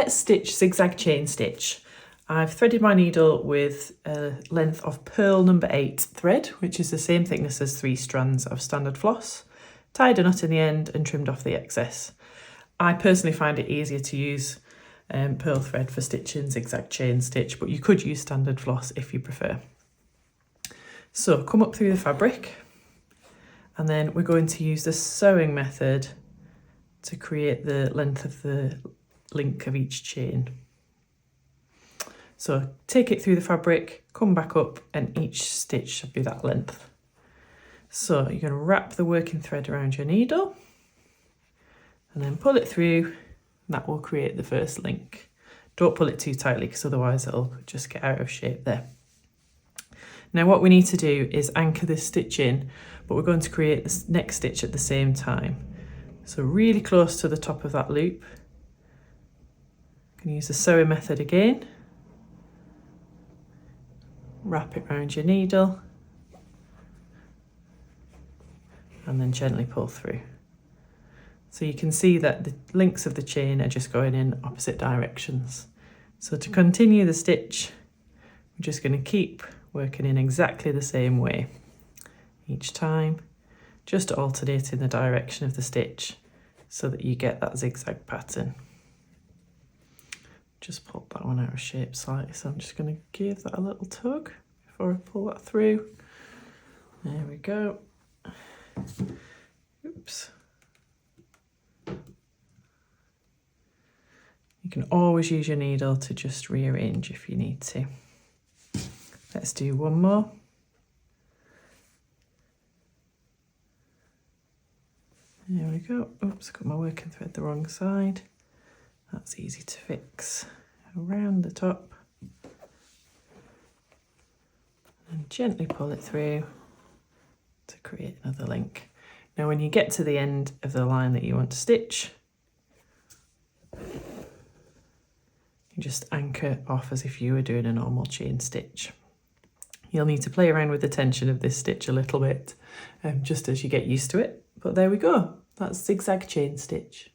let's stitch zigzag chain stitch. I've threaded my needle with a length of pearl number 8 thread, which is the same thickness as 3 strands of standard floss, tied a knot in the end and trimmed off the excess. I personally find it easier to use pearl thread for stitching zigzag chain stitch, but you could use standard floss if you prefer. So come up through the fabric, and then we're going to use the sewing method to create the length of the link of each chain. So take it through the fabric, come back up, and each stitch should be that length. So you're going to wrap the working thread around your needle and then pull it through, and that will create the first link. Don't pull it too tightly because otherwise it'll just get out of shape there. Now what we need to do is anchor this stitch in, but we're going to create this next stitch at the same time. So really close to the top of that loop. You can use the sewing method again. Wrap it around your needle and then gently pull through. So you can see that the links of the chain are just going in opposite directions. So to continue the stitch, we're just going to keep working in exactly the same way each time, just alternating the direction of the stitch so that you get that zigzag pattern. Just pulled that one out of shape slightly, so I'm just going to give that a little tug before I pull that through. There we go. Oops. You can always use your needle to just rearrange if you need to. Let's do one more. There we go. Oops, got my working thread the wrong side. That's easy to fix. Around the top and gently pull it through to create another link. Now when you get to the end of the line that you want to stitch, you just anchor off as if you were doing a normal chain stitch. You'll need to play around with the tension of this stitch a little bit just as you get used to it, but there we go. That's zigzag chain stitch.